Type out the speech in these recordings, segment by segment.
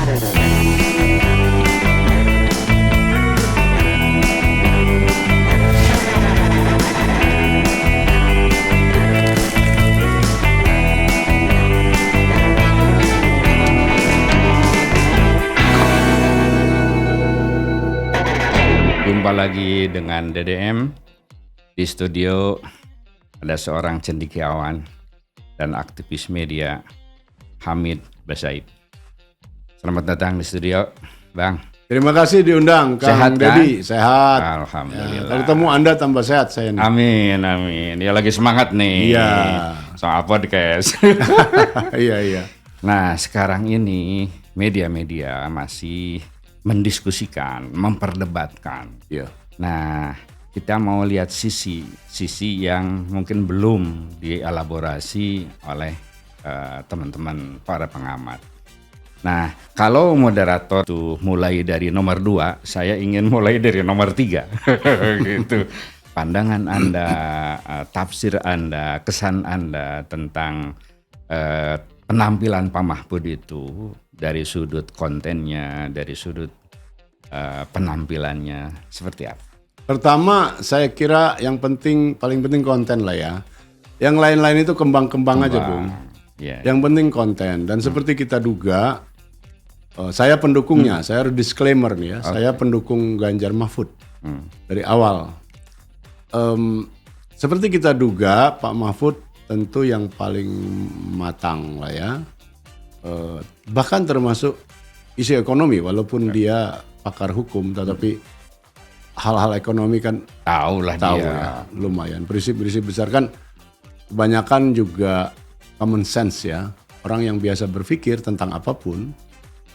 Jumpa lagi dengan DDM. Di studio ada seorang cendekiawan dan aktivis media, Hamid Basaib. Selamat datang di studio, Bang. Terima kasih diundang, Kang Sehat, Dedi. kan? Sehat. Alhamdulillah. Kalau ketemu Anda tambah sehat saya nih. Amin, amin. Ya lagi semangat nih. Iya. Soal podcast. Iya. Nah, sekarang ini media-media masih mendiskusikan, memperdebatkan. Iya. Nah, kita mau lihat sisi yang mungkin belum dielaborasi oleh teman-teman para pengamat. Nah, kalau moderator tuh mulai dari nomor 2, saya ingin mulai dari nomor 3. Gitu. Pandangan Anda, tafsir Anda, kesan Anda tentang penampilan Pak Mahfud itu dari sudut kontennya, dari sudut penampilannya seperti apa? Pertama, saya kira yang paling penting konten lah ya. Yang lain-lain itu kembang-kembang aja, Bung. Yeah. Yang penting konten. Dan seperti kita duga, saya pendukungnya. Saya harus disclaimer nih ya. Okay. Saya pendukung Ganjar Mahfud dari awal. Seperti kita duga, Pak Mahfud tentu yang paling matang lah ya. Bahkan termasuk isu ekonomi, walaupun dia pakar hukum, tetapi hal-hal ekonomi kan tahu ya, lumayan. Prinsip-prinsip besar kan kebanyakan juga common sense ya. Orang yang biasa berpikir tentang apapun,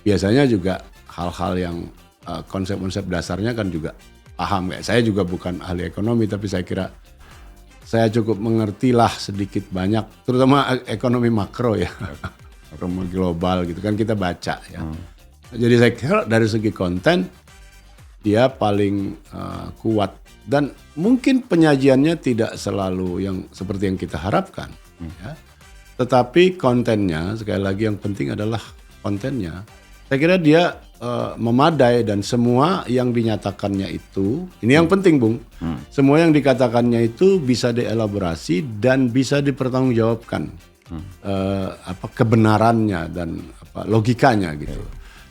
biasanya juga hal-hal yang konsep-konsep dasarnya kan juga paham. Saya juga bukan ahli ekonomi, tapi saya kira saya cukup mengertilah sedikit banyak, terutama ekonomi makro ya, ekonomi global gitu kan kita baca ya. Jadi saya kira dari segi konten dia paling kuat dan mungkin penyajiannya tidak selalu yang seperti yang kita harapkan. Ya. Tetapi kontennya, sekali lagi yang penting adalah kontennya. Saya kira dia memadai dan semua yang dinyatakannya itu, ini yang penting Bung, semua yang dikatakannya itu bisa dielaborasi dan bisa dipertanggungjawabkan kebenarannya dan logikanya gitu.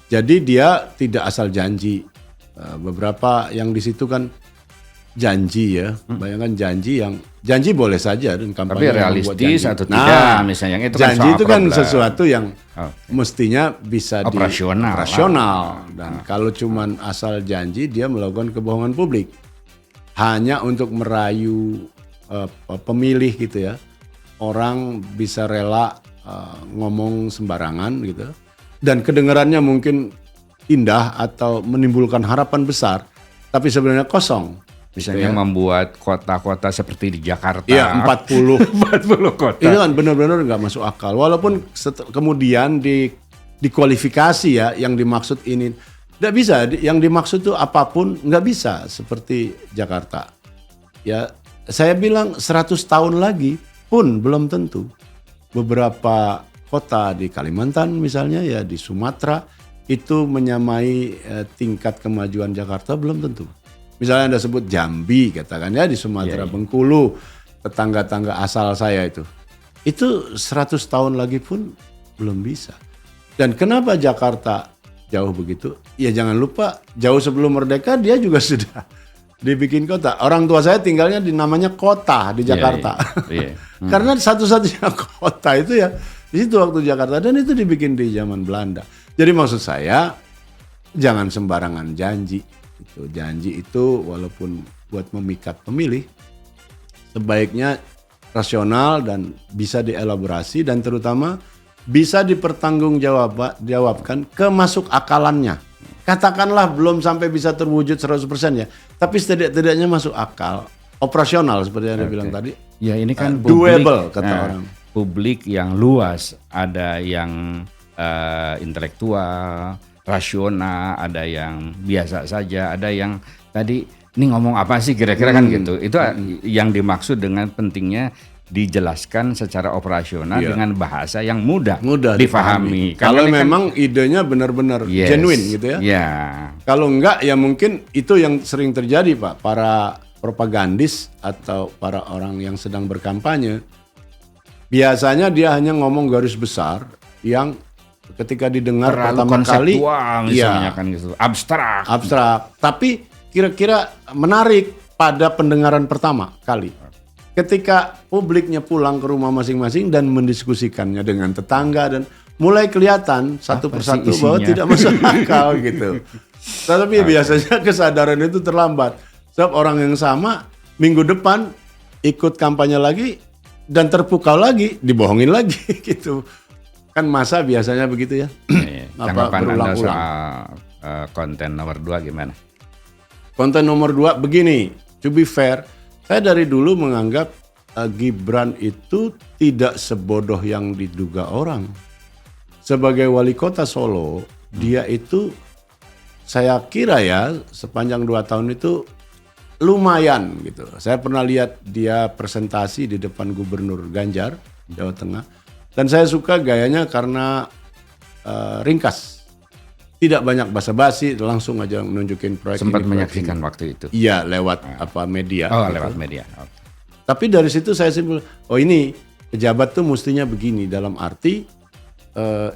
Jadi dia tidak asal janji. Beberapa yang di situ kan janji ya, bayangkan janji boleh saja dan kampanye. Tapi realistis atau tidak, misalnya itu kan janji itu kan problem. sesuatu yang mestinya bisa operasional. Dan kalau cuman asal janji, dia melakukan kebohongan publik hanya untuk merayu pemilih gitu ya. Orang bisa rela ngomong sembarangan gitu. Dan kedengarannya mungkin indah atau menimbulkan harapan besar, tapi sebenarnya kosong. Misalnya membuat kota-kota seperti di Jakarta. Iya, 40 kota. Itu kan benar-benar nggak masuk akal. Walaupun kemudian dikualifikasi ya, yang dimaksud ini nggak bisa. Yang dimaksud itu apapun nggak bisa seperti Jakarta. Ya, saya bilang 100 tahun lagi pun belum tentu. Beberapa kota di Kalimantan misalnya ya, di Sumatera itu menyamai tingkat kemajuan Jakarta belum tentu. Misalnya Anda sebut Jambi katakan ya, di Sumatera, Bengkulu, tetangga-tangga asal saya itu 100 tahun lagi pun belum bisa. Dan kenapa Jakarta jauh begitu? Ya jangan lupa jauh sebelum merdeka dia juga sudah dibikin kota. Orang tua saya tinggalnya di namanya kota di Jakarta. Karena satu-satunya kota itu ya di situ waktu Jakarta, dan itu dibikin di zaman Belanda. Jadi maksud saya jangan sembarangan janji. Janji itu walaupun buat memikat pemilih, sebaiknya rasional dan bisa dielaborasi dan terutama bisa dipertanggungjawabkan kemasuk akalannya. Katakanlah belum sampai bisa terwujud 100% ya, tapi setidaknya masuk akal, operasional seperti yang Anda bilang tadi. Ya ini kan doable kata orang. Publik yang luas, ada yang intelektual, rasional, ada yang biasa saja, ada yang tadi ini ngomong apa sih kira-kira kan gitu. Itu yang dimaksud dengan pentingnya dijelaskan secara operasional Iya. dengan bahasa yang mudah Mudah difahami. Kalau Karena ini kan- memang idenya benar-benar Yes, genuine gitu ya. Ya, Kalau enggak ya mungkin itu yang sering terjadi Pak. Para propagandis atau para orang yang sedang berkampanye biasanya dia hanya ngomong garis besar yang ketika didengar terlalu pertama kali konseptual misalnya kan gitu, abstrak. abstrak, tapi kira-kira menarik pada pendengaran pertama kali. Ketika publiknya pulang ke rumah masing-masing dan mendiskusikannya dengan tetangga dan mulai kelihatan satu Apa persatu sih bahwa isinya? tidak masuk akal gitu. Tetapi biasanya kesadaran itu terlambat. Sebab orang yang sama minggu depan ikut kampanye lagi dan terpukau lagi, dibohongin lagi gitu. Kan masa biasanya begitu ya. Iya. Apa, Tanggapan Anda berulang-ulang. soal konten nomor 2 gimana? Konten nomor 2 begini, to be fair, saya dari dulu menganggap Gibran itu tidak sebodoh yang diduga orang. Sebagai wali kota Solo, dia itu saya kira ya sepanjang 2 tahun itu lumayan gitu. Saya pernah lihat dia presentasi di depan Gubernur Ganjar, Jawa Tengah. Dan saya suka gayanya karena ringkas. Tidak banyak basa-basi, langsung aja menunjukin proyek Sempat ini, proyek menyaksikan waktu itu. ini. Iya, lewat media. Oh, gitu. lewat media. Oke. Tapi dari situ saya simpul, oh ini pejabat tuh mestinya begini dalam arti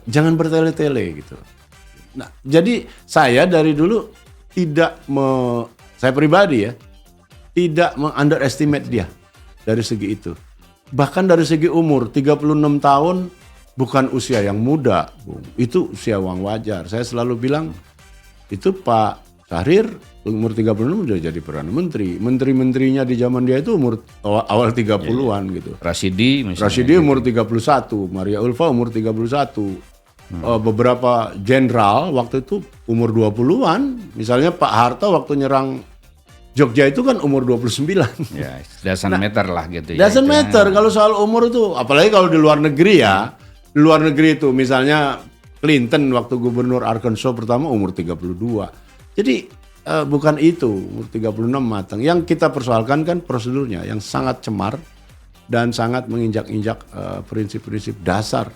jangan bertele-tele gitu. Nah, jadi saya dari dulu saya pribadi ya, tidak underestimate dia dari segi itu. Bahkan dari segi umur, 36 tahun bukan usia yang muda, Bung. Itu usia yang wajar. Saya selalu bilang, itu Pak Syahrir umur 36 udah jadi Perdana Menteri. Menteri-menterinya di zaman dia itu umur awal 30-an gitu. Rasidi misalnya. Rasidi umur 31, Maria Ulfa umur 31. Beberapa jenderal waktu itu umur 20-an. Misalnya Pak Harto waktu nyerang Jogja itu kan umur 29. Ya, doesn't matter lah gitu ya. Doesn't Itu. matter kalau soal umur itu, apalagi kalau di luar negeri ya. Di luar negeri itu misalnya Clinton waktu gubernur Arkansas pertama umur 32. Jadi bukan itu, umur 36 matang. Yang kita persoalkan kan prosedurnya yang sangat cemar dan sangat menginjak-injak prinsip-prinsip dasar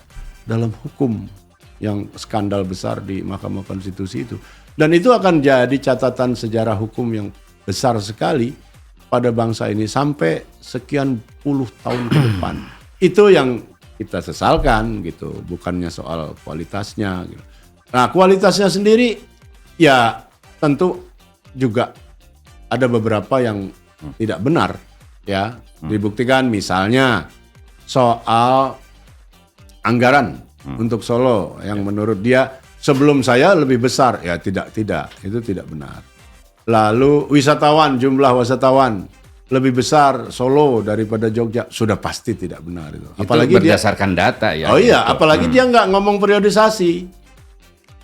dalam hukum yang skandal besar di Mahkamah Konstitusi itu. Dan itu akan jadi catatan sejarah hukum yang besar sekali pada bangsa ini sampai sekian puluh tahun ke depan. Itu yang kita sesalkan gitu, bukannya soal kualitasnya gitu. Nah, kualitasnya sendiri ya tentu juga ada beberapa yang tidak benar ya. Dibuktikan misalnya soal anggaran untuk Solo yang menurut dia sebelum saya lebih besar, ya tidak, itu tidak benar. Lalu jumlah wisatawan lebih besar Solo daripada Jogja, sudah pasti tidak benar itu. Apalagi berdasarkan data ya. Oh iya, gitu. apalagi dia nggak ngomong periodisasi.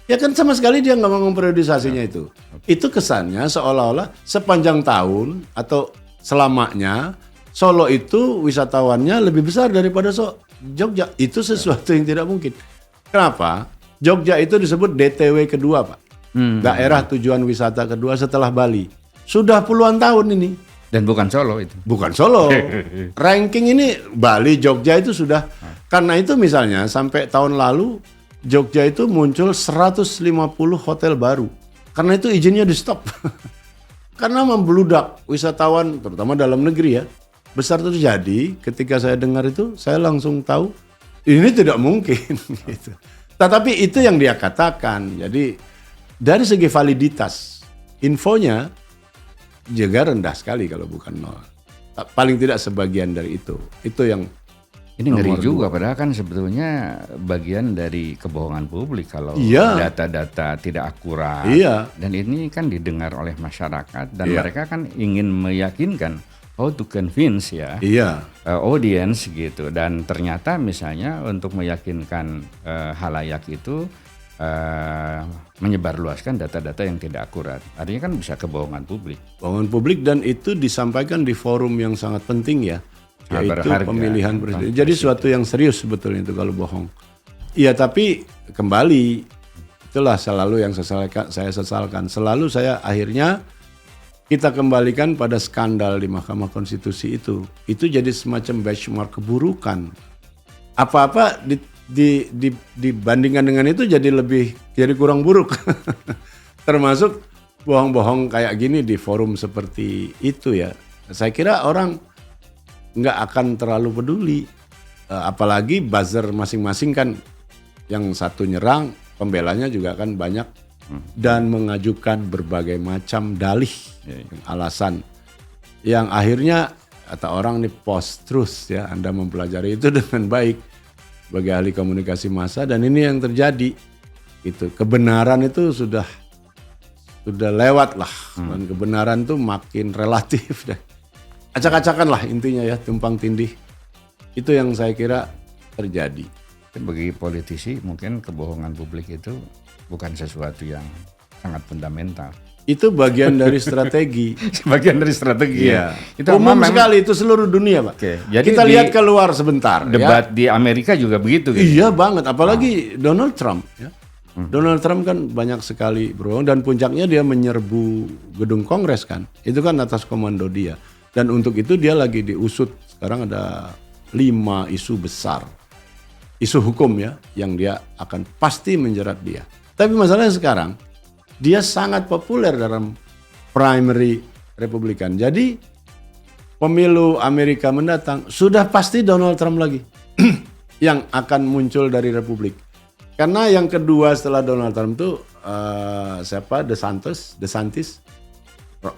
Ya kan sama sekali dia nggak ngomong periodisasinya itu. Itu kesannya seolah-olah sepanjang tahun atau selamanya Solo itu wisatawannya lebih besar daripada Jogja. Itu sesuatu yang tidak mungkin. Kenapa? Jogja itu disebut DTW kedua, Pak. Daerah tujuan wisata kedua setelah Bali. Sudah puluhan tahun ini. Dan bukan Solo itu. Bukan Solo. Ranking ini Bali, Jogja itu sudah. Karena itu misalnya sampai tahun lalu Jogja itu muncul 150 hotel baru. Karena itu izinnya di stop. Karena membludak wisatawan terutama dalam negeri ya. Besar terjadi. Ketika saya dengar itu saya langsung tahu ini tidak mungkin gitu. Tetapi itu yang dia katakan. Jadi dari segi validitas infonya juga rendah sekali kalau bukan nol. Paling tidak sebagian dari itu. Itu yang ini ngeri nomor juga, dua. padahal kan sebetulnya bagian dari kebohongan publik kalau Iya. data-data tidak akurat. Iya. Dan ini kan didengar oleh masyarakat dan Iya. mereka kan ingin meyakinkan, how to convince ya, Iya. audience gitu. Dan ternyata misalnya untuk meyakinkan halayak itu menyebarluaskan data-data yang tidak akurat. Artinya kan bisa kebohongan publik. Kebohongan publik dan itu disampaikan di forum yang sangat penting ya. Yaitu Berharga. pemilihan presiden. Jadi suatu yang serius sebetulnya itu kalau bohong. Iya, tapi kembali itulah selalu yang saya sesalkan. Selalu saya akhirnya kita kembalikan pada skandal di Mahkamah Konstitusi itu jadi semacam benchmark keburukan. Apa-apa dibandingkan dengan itu jadi kurang buruk. Termasuk bohong-bohong kayak gini di forum seperti itu ya. Saya kira orang nggak akan terlalu peduli. Apalagi buzzer masing-masing kan, yang satu nyerang, pembelanya juga kan banyak dan mengajukan berbagai macam dalih, alasan yang akhirnya kata orang nih post truth ya. Anda mempelajari itu dengan baik sebagai ahli komunikasi massa, dan ini yang terjadi gitu. Kebenaran itu sudah lewat lah, dan kebenaran tuh makin relatif deh. Acak-acakan lah intinya ya, tumpang tindih. Itu yang saya kira terjadi. Bagi politisi mungkin kebohongan publik itu bukan sesuatu yang sangat fundamental. Itu bagian dari strategi. Bagian dari strategi ya. Itu umum sekali, itu seluruh dunia Pak. Oke. Jadi kita lihat keluar sebentar. Debat di Amerika juga begitu. Gitu. Iya banget, apalagi Donald Trump. Ya. Donald Trump kan banyak sekali berbohong, dan puncaknya dia menyerbu gedung Kongres kan. Itu kan atas komando dia. Dan untuk itu dia lagi diusut. Sekarang ada 5 isu besar, isu hukum ya, yang dia akan pasti menjerat dia. Tapi masalahnya sekarang dia sangat populer dalam primary Republikan. Jadi pemilu Amerika mendatang sudah pasti Donald Trump lagi yang akan muncul dari Republik. Karena yang kedua setelah Donald Trump itu siapa? DeSantis,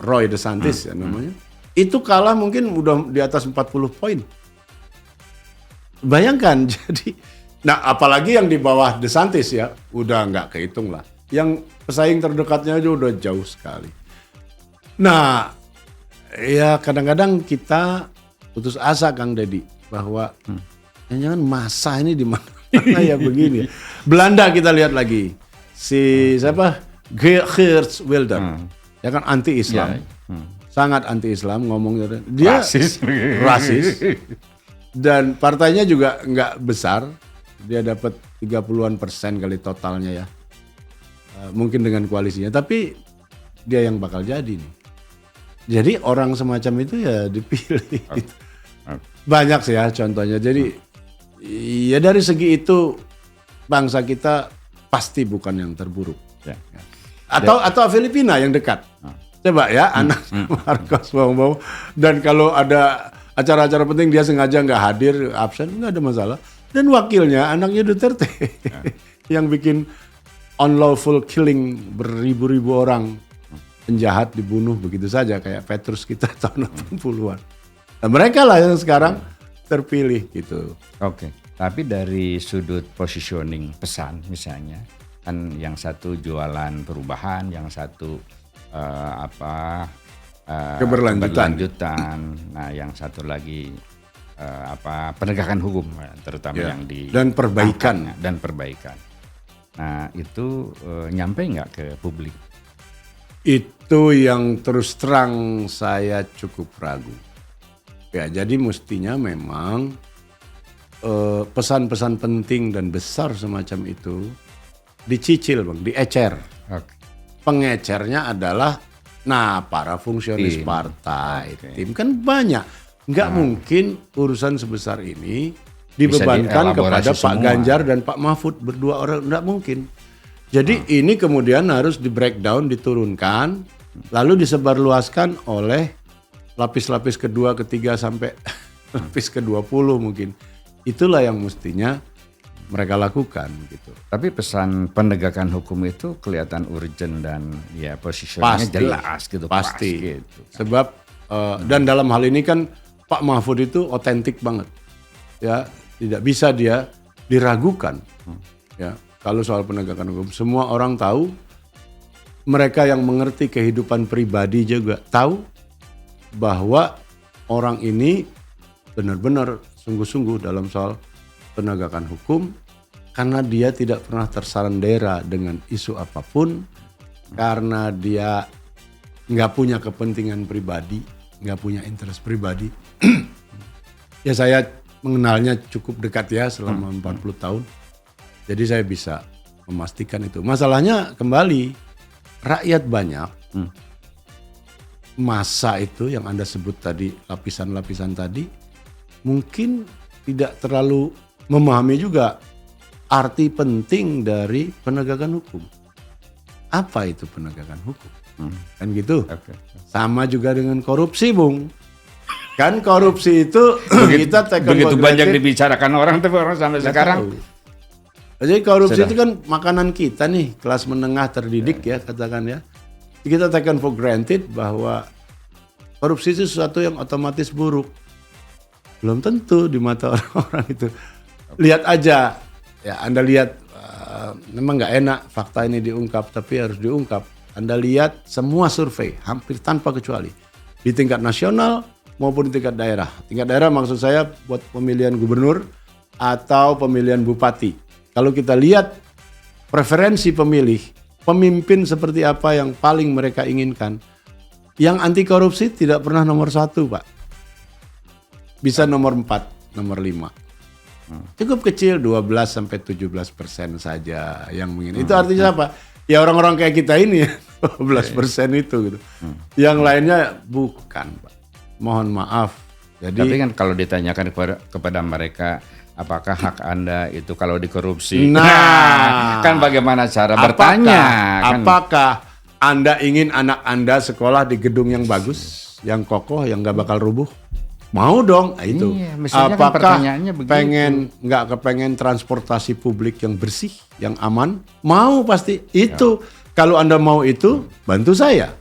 Roy DeSantis ya namanya. Itu kalah mungkin udah di atas 40 poin. Bayangkan, jadi, nah apalagi yang di bawah DeSantis ya, udah nggak kehitung lah. Yang pesaing terdekatnya aja udah jauh sekali. Nah, ya kadang-kadang kita putus asa Kang Deddy bahwa jangan masa ini di mana ya begini. Belanda kita lihat lagi, si siapa? Geert Wilders, ya kan anti-Islam, sangat anti-Islam ngomongnya, dia rasis. Dan partainya juga nggak besar, dia dapat 30-an% kali totalnya ya, mungkin dengan koalisinya, tapi dia yang bakal jadi nih. Jadi orang semacam itu ya dipilih. Banyak sih ya contohnya. Jadi ya dari segi itu bangsa kita pasti bukan yang terburuk. Atau Filipina yang dekat. Coba ya anak Marcos bau-bau, dan kalau ada acara-acara penting dia sengaja nggak hadir, absen, nggak ada masalah. Dan wakilnya anaknya Duterte yang bikin unlawful killing, beribu-ribu orang penjahat dibunuh begitu saja kayak Petrus kita tahun 80-an. Nah, mereka lah yang sekarang terpilih gitu. Oke. Tapi dari sudut positioning pesan misalnya, kan yang satu jualan perubahan, yang satu keberlanjutan. Nah, yang satu lagi penegakan hukum, terutama yang di dan perbaikan. Nah, itu nyampe nggak ke publik? Itu yang terus terang saya cukup ragu. Ya, jadi mestinya memang pesan-pesan penting dan besar semacam itu dicicil, Bang, diecer. Okay. Pengecernya adalah para fungsionis partai, tim kan banyak. Nggak mungkin urusan sebesar ini dibebankan kepada Pak Ganjar dan Pak Mahfud berdua orang, nggak mungkin. Jadi ini kemudian harus di breakdown, diturunkan, lalu disebarluaskan oleh lapis-lapis kedua, ketiga sampai lapis ke-20 mungkin. Itulah yang mestinya mereka lakukan gitu. Tapi pesan penegakan hukum itu kelihatan urgent dan ya posisinya jelas gitu. Pasti. Gitu. Sebab dan dalam hal ini kan Pak Mahfud itu otentik banget. Ya, tidak bisa dia diragukan. Ya, kalau soal penegakan hukum semua orang tahu. Mereka yang mengerti kehidupan pribadi juga tahu bahwa orang ini benar-benar sungguh-sungguh dalam soal penegakan hukum, karena dia tidak pernah tersandera dengan isu apapun, karena dia nggak punya kepentingan pribadi, nggak punya interest pribadi. Ya saya mengenalnya cukup dekat ya selama 40 tahun, jadi saya bisa memastikan itu. Masalahnya kembali, rakyat banyak massa itu yang Anda sebut tadi, lapisan-lapisan tadi, mungkin tidak terlalu memahami juga arti penting dari penegakan hukum. Apa itu penegakan hukum? Kan gitu. Oke. Sama juga dengan korupsi, Bung. Kan korupsi itu kita taken Begitu for banyak granted. dibicarakan orang, tapi orang sampai Nggak sekarang tahu. Jadi korupsi Sudah. itu kan makanan kita nih, kelas menengah terdidik ya katakan ya. Kita taken for granted bahwa korupsi itu sesuatu yang otomatis buruk. Belum tentu di mata orang-orang itu. Lihat aja, ya Anda lihat memang nggak enak fakta ini diungkap, tapi harus diungkap. Anda lihat semua survei, hampir tanpa kecuali. Di tingkat nasional maupun di tingkat daerah. Tingkat daerah maksud saya buat pemilihan gubernur atau pemilihan bupati. Kalau kita lihat preferensi pemilih, pemimpin seperti apa yang paling mereka inginkan, yang anti korupsi tidak pernah nomor 1, Pak. Bisa nomor 4, nomor 5. Cukup kecil 12-17% saja yang menginginkan. Itu artinya apa? Ya orang-orang kayak kita ini ya, 12% itu gitu. Yang lainnya bukan, Pak. Mohon maaf. Jadi tapi kan kalau ditanyakan kepada mereka, apakah hak Anda itu kalau dikorupsi? Nah, kan bagaimana cara bertanya? Kan? Apakah Anda ingin anak Anda sekolah di gedung yang bagus, yang kokoh, yang gak bakal rubuh? Mau dong, itu. Iya, mestinya kan Apakah pertanyaannya begitu. nggak kepengen transportasi publik yang bersih, yang aman? Mau pasti. Itu kalau Anda mau itu, bantu saya.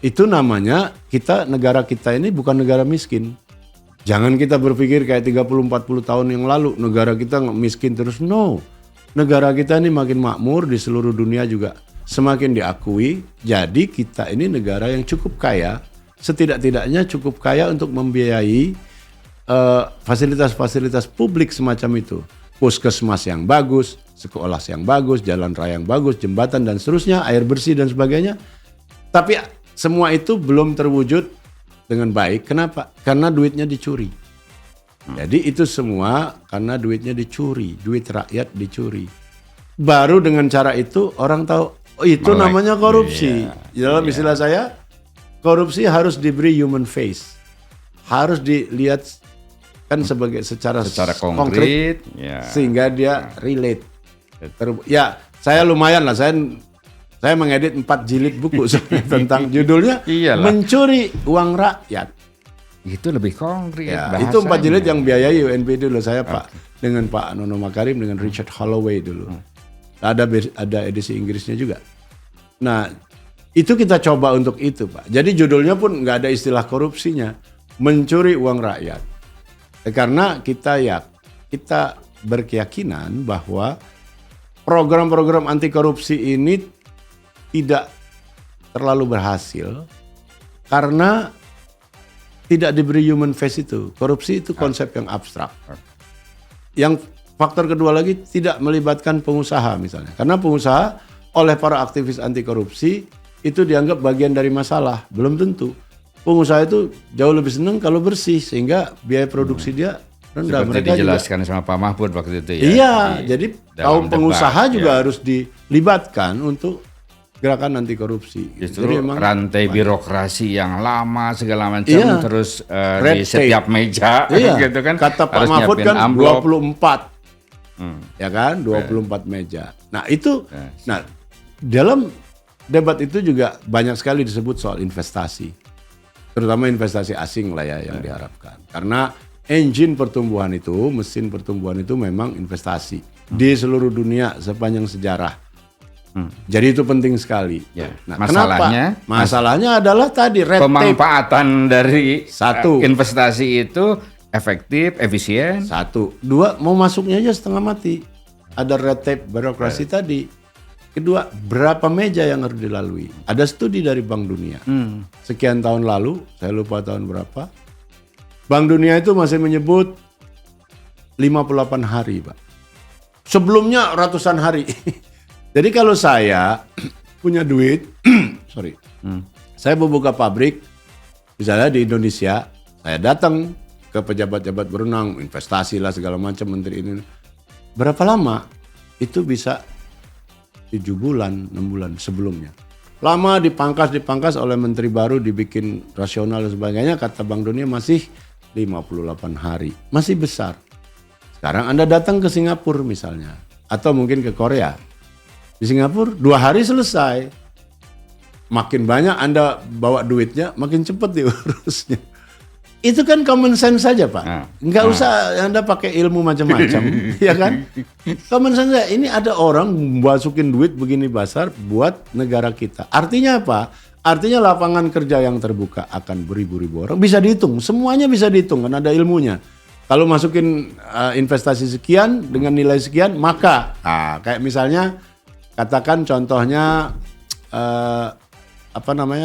Itu namanya negara kita ini bukan negara miskin. Jangan kita berpikir kayak 30-40 tahun yang lalu negara kita miskin terus. No. Negara kita ini makin makmur, di seluruh dunia juga semakin diakui. Jadi kita ini negara yang cukup kaya. Setidak-tidaknya cukup kaya untuk membiayai fasilitas-fasilitas publik semacam itu. Puskesmas yang bagus, sekolah yang bagus, jalan raya yang bagus, jembatan dan seterusnya, air bersih dan sebagainya. Tapi semua itu belum terwujud dengan baik. Kenapa? Karena duitnya dicuri. Jadi itu semua karena duitnya dicuri, duit rakyat dicuri. Baru dengan cara itu orang tahu, oh itu namanya korupsi. Dalam istilah saya, korupsi harus diberi human face, harus dilihat kan secara konkret, ya. Sehingga dia relate. Ya, saya lumayan lah, saya mengedit 4 jilid buku tentang judulnya Iyalah. Mencuri Uang Rakyat. Itu lebih konkret. Ya, itu 4 jilid yang biayai UNP dulu saya Pak, dengan Pak Nono Makarim, dengan Richard Holloway dulu. Ada edisi Inggrisnya juga. Nah, itu kita coba untuk itu, Pak. Jadi judulnya pun nggak ada istilah korupsinya, mencuri uang rakyat. Karena kita berkeyakinan bahwa program-program anti korupsi ini tidak terlalu berhasil karena tidak diberi human face itu. Korupsi itu konsep yang abstrak. Yang faktor kedua lagi tidak melibatkan pengusaha misalnya. Karena pengusaha oleh para aktivis anti korupsi itu dianggap bagian dari masalah. Belum tentu. Pengusaha itu jauh lebih senang kalau bersih sehingga biaya produksi dia rendah. Seperti Mereka dijelaskan sama Pak Mahfud waktu itu ya. Iya, jadi kaum debat, pengusaha juga ya. harus dilibatkan untuk gerakan anti korupsi. Justru Jadi emang rantai birokrasi yang lama segala macam Iya. terus Red di setiap meja iya, gitu kan. kata Pak harus Mahfud nyiapin kan amplop. 24. Ya kan? 24 meja. Nah, itu dalam debat itu juga banyak sekali disebut soal investasi. Terutama investasi asing lah ya yang diharapkan. Karena engine pertumbuhan itu, mesin pertumbuhan itu memang investasi di seluruh dunia sepanjang sejarah. Jadi itu penting sekali. Ya. Nah, Masalahnya- kenapa? Masalahnya adalah tadi red tape. Pemanfaatan dari Satu. investasi itu efektif, efisien. 1, 2 mau masuknya aja setengah mati. Ada red tape birokrasi tadi. Kedua, berapa meja yang harus dilalui? Ada studi dari Bank Dunia. Sekian tahun lalu, saya lupa tahun berapa. Bank Dunia itu masih menyebut 58 hari, Pak. Sebelumnya ratusan hari. Jadi kalau saya punya duit, saya mau buka pabrik, misalnya di Indonesia, saya datang ke pejabat-pejabat berwenang, investasi lah segala macam, menteri ini. Berapa lama? Itu bisa 7 bulan, 6 bulan sebelumnya. lama dipangkas oleh menteri baru, dibikin rasional dan sebagainya, kata Bank Dunia masih 58 hari. Masih besar. Sekarang Anda datang ke Singapura misalnya, atau mungkin ke Korea. Di Singapura 2 hari selesai. Makin banyak Anda bawa duitnya, makin cepat diurusnya. Itu kan common sense saja, Pak. Nggak usah Anda pakai ilmu macam-macam, ya kan? Common sense saja. Ini ada orang masukin duit begini besar buat negara kita. Artinya apa? Artinya lapangan kerja yang terbuka akan beribu-ribu orang. Bisa dihitung, semuanya bisa dihitung, kan ada ilmunya. Kalau masukin investasi sekian dengan nilai sekian, maka kayak misalnya katakan contohnya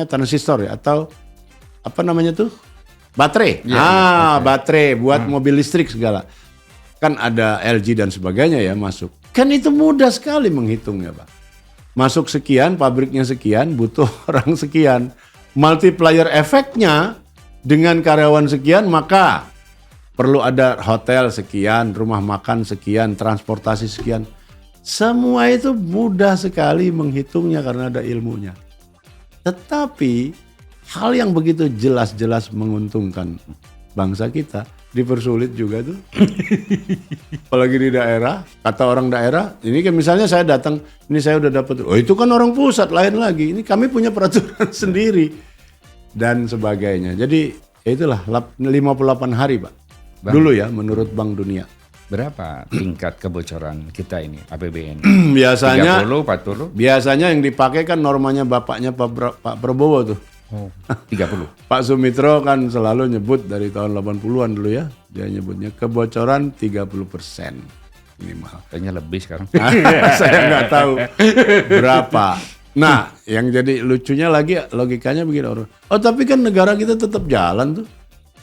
transistor ya, atau apa namanya tuh? Baterai. Baterai buat mobil listrik segala. Kan ada LG dan sebagainya ya masuk. Kan itu mudah sekali menghitungnya, Pak. Masuk sekian, pabriknya sekian, butuh orang sekian. Multiplier efeknya dengan karyawan sekian, maka perlu ada hotel sekian, rumah makan sekian, transportasi sekian. Semua itu mudah sekali menghitungnya karena ada ilmunya. Tetapi hal yang begitu jelas-jelas menguntungkan bangsa kita dipersulit juga tuh. Apalagi di daerah, kata orang daerah, ini kan misalnya saya datang, ini saya udah dapat, oh itu kan orang pusat lain lagi, ini kami punya peraturan sendiri dan sebagainya. Jadi itulah 58 hari, Pak. Bang, dulu ya menurut Bank Dunia. Berapa tingkat kebocoran kita ini APBN? Biasanya 30, 40? Biasanya yang dipakai kan normanya bapaknya Pak Prabowo tuh. 30. Pak Sumitro kan selalu nyebut dari tahun 80-an dulu ya. Dia nyebutnya kebocoran 30% minimal. Kayaknya lebih sekarang. Saya nggak tahu berapa. Nah, yang jadi lucunya lagi logikanya begini orang. Oh tapi kan negara kita tetap jalan tuh.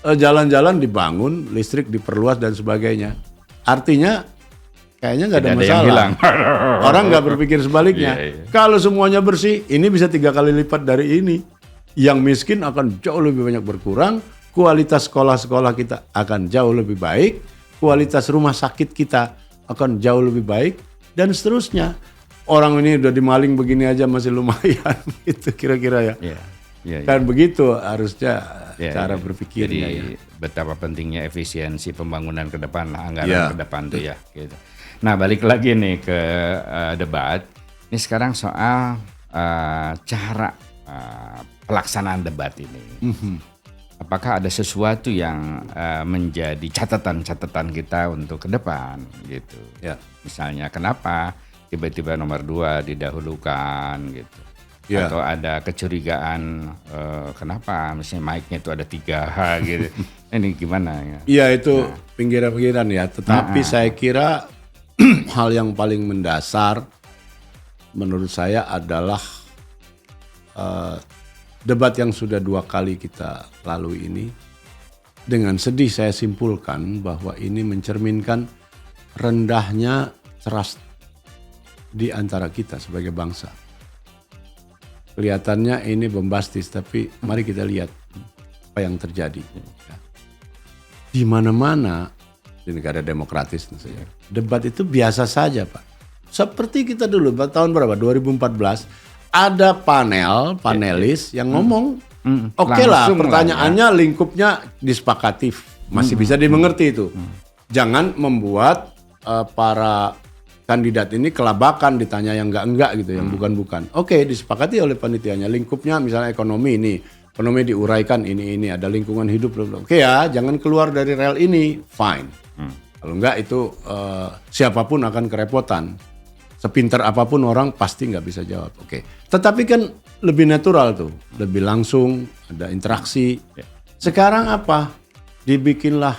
Jalan-jalan dibangun, listrik diperluas dan sebagainya. Artinya kayaknya nggak ada masalah. Yang hilang. Orang nggak berpikir sebaliknya. Kalau semuanya bersih, ini bisa 3 kali lipat dari ini. Yang miskin akan jauh lebih banyak berkurang, kualitas sekolah-sekolah kita akan jauh lebih baik, kualitas rumah sakit kita akan jauh lebih baik, dan seterusnya. Orang ini udah dimaling begini aja masih lumayan, gitu kira-kira ya. Kan begitu harusnya cara berpikirnya. Jadi betapa pentingnya efisiensi pembangunan ke depan, anggaran ke depan tuh ya. Gitu. Nah balik lagi nih ke debat, ini sekarang soal cara pelaksanaan debat ini. Apakah ada sesuatu yang menjadi catatan-catatan kita untuk ke depan gitu. Ya. Misalnya kenapa tiba-tiba nomor 2 didahulukan gitu. Ya. Atau ada kecurigaan kenapa misalnya mic-nya itu ada 3 gitu. Ini gimana ya? Iya itu pinggiran-pinggiran ya. Tetapi saya kira hal yang paling mendasar menurut saya adalah debat yang sudah 2 kali kita lalui ini, dengan sedih saya simpulkan bahwa ini mencerminkan rendahnya trust di antara kita sebagai bangsa. Kelihatannya ini bombastis, tapi mari kita lihat apa yang terjadi. Di mana-mana di negara demokratis, debat itu biasa saja, Pak. Seperti kita dulu tahun berapa? 2014. Ada panelis yang ngomong, oke lah pertanyaannya lingkupnya dispakatif, masih bisa dimengerti itu. Jangan membuat para kandidat ini kelabakan ditanya yang enggak gitu, yang bukan-bukan. Oke, disepakati oleh panitianya, lingkupnya misalnya ekonomi ini, ekonomi diuraikan ini ada lingkungan hidup. Oke ya, jangan keluar dari rel ini, fine. Kalau enggak itu siapapun akan kerepotan. Sepintar apapun orang pasti nggak bisa jawab. Oke. Tetapi kan lebih natural tuh, lebih langsung, ada interaksi. Sekarang apa? Dibikinlah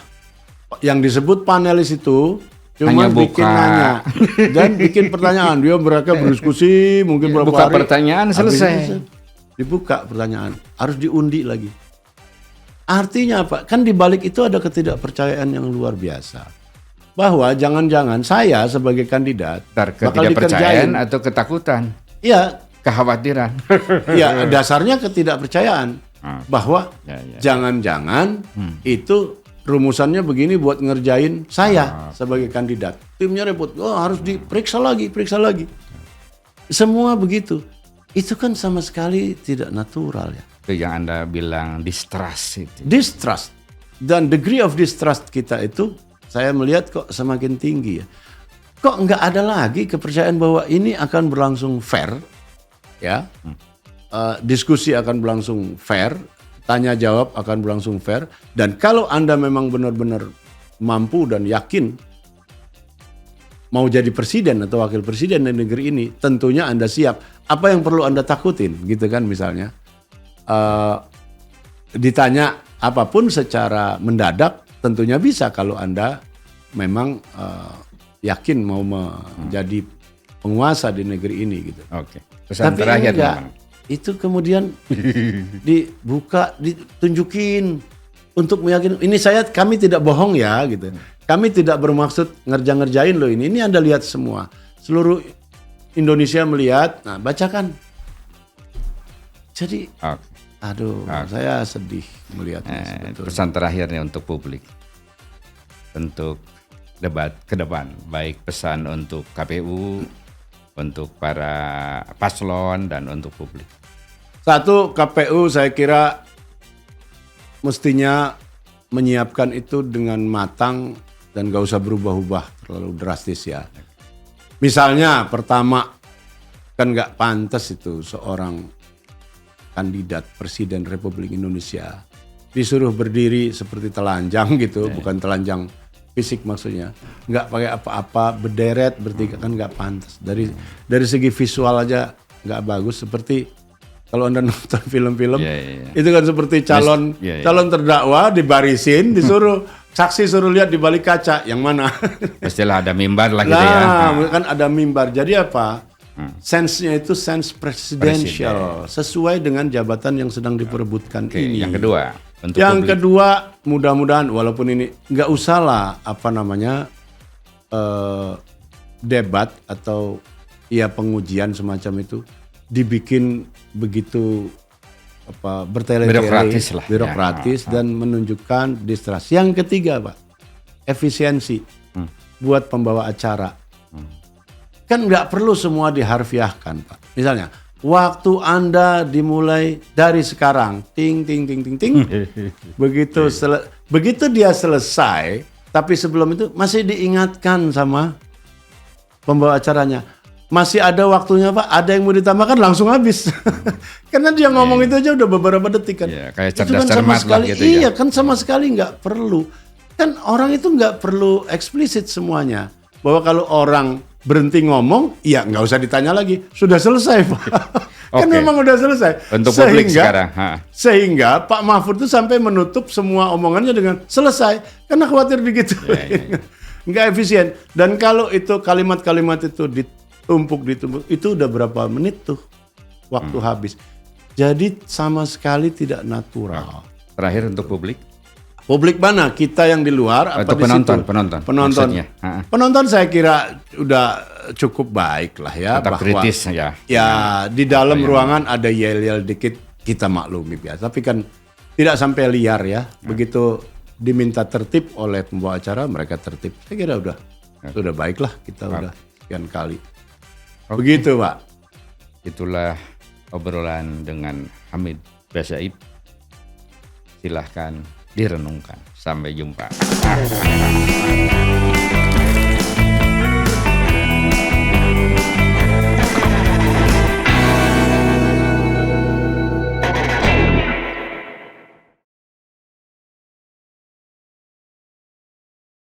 yang disebut panelis itu cuma bikin nanya dan bikin pertanyaan. Mereka berdiskusi mungkin berapa buka hari. Pertanyaan selesai. Dibuka pertanyaan, harus diundi lagi. Artinya apa? Kan di balik itu ada ketidakpercayaan yang luar biasa. Bahwa jangan-jangan saya sebagai kandidat bakal dikerjain atau ketakutan. Iya, kekhawatiran. Iya, dasarnya ketidakpercayaan bahwa jangan-jangan itu rumusannya begini buat ngerjain saya sebagai kandidat. Timnya repot, harus diperiksa lagi. Semua begitu. Itu kan sama sekali tidak natural ya. Itu yang Anda bilang distrust itu. Distrust. Dan degree of distrust kita itu saya melihat kok semakin tinggi ya. Kok nggak ada lagi kepercayaan bahwa ini akan berlangsung fair, ya, diskusi akan berlangsung fair, tanya jawab akan berlangsung fair, dan kalau Anda memang benar-benar mampu dan yakin mau jadi presiden atau wakil presiden di negeri ini, tentunya Anda siap. Apa yang perlu Anda takutin, gitu kan misalnya, ditanya apapun secara mendadak, tentunya bisa kalau Anda memang yakin mau menjadi penguasa di negeri ini gitu. Oke. Pesan Tapi terakhir enggak, memang. itu kemudian dibuka, ditunjukin untuk meyakinkan. Ini kami tidak bohong ya gitu. Kami tidak bermaksud ngerjain loh ini. Ini Anda lihat semua. Seluruh Indonesia melihat. Nah, bacakan. Jadi, aduh, saya sedih melihatnya sebetulnya. Pesan terakhirnya untuk publik. Untuk debat ke depan, baik pesan untuk KPU, untuk para paslon, dan untuk publik. Satu, KPU saya kira mestinya menyiapkan itu dengan matang dan gak usah berubah-ubah terlalu drastis ya. Misalnya pertama, kan gak pantas itu seorang kandidat Presiden Republik Indonesia disuruh berdiri seperti telanjang gitu, bukan telanjang fisik maksudnya, nggak pakai apa-apa, berderet bertiga, kan nggak pantas. Dari segi visual aja nggak bagus. Seperti kalau Anda nonton film-film, itu kan seperti calon terdakwa dibarisin, disuruh saksi suruh lihat di balik kaca yang mana. Pastilah ada mimbar lah gitu ya. Kan ada mimbar. Jadi apa? Sense-nya itu sense presidential, sesuai dengan jabatan yang sedang diperebutkan ini. Yang kedua. Yang kedua, mudah-mudahan walaupun ini nggak usah lah debat atau pengujian semacam itu dibikin begitu bertele-tele, birokratis dan menunjukkan distrust. Yang ketiga, Pak, efisiensi buat pembawa acara. Kan nggak perlu semua diharfiahkan, Pak. Misalnya, waktu Anda dimulai dari sekarang, ting. Begitu dia selesai, tapi sebelum itu masih diingatkan sama pembawa acaranya. Masih ada waktunya, Pak. Ada yang mau ditambahkan langsung habis. Karena dia ngomong itu aja udah beberapa detik kan. Kayak itu kan sama sekali, gitu ya. Kan sama sekali nggak perlu. Kan orang itu nggak perlu eksplisit semuanya. Bahwa kalau orang berhenti ngomong, ya nggak usah ditanya lagi, sudah selesai, Pak. Kan memang udah selesai. Untuk publik sekarang. Sehingga Pak Mahfud itu sampai menutup semua omongannya dengan selesai, karena khawatir begitu. Nggak efisien. Dan kalau itu kalimat-kalimat itu ditumpuk, itu udah berapa menit tuh waktu habis. Jadi sama sekali tidak natural. Terakhir untuk publik. Publik mana? Kita yang di luar apa di penonton, situ? Penonton. Penonton saya kira udah cukup baik lah ya. Tetap bahwa kritis ya. Ya di dalam ruangan ada yel-yel dikit, kita maklumi biasa. Tapi kan tidak sampai liar ya. Begitu diminta tertib oleh pembawa acara, mereka tertib. Saya kira udah baik lah, kita udah sekian kali. Begitu, Pak. Itulah obrolan dengan Hamid Basaib. Silahkan direnungkan. Sampai jumpa.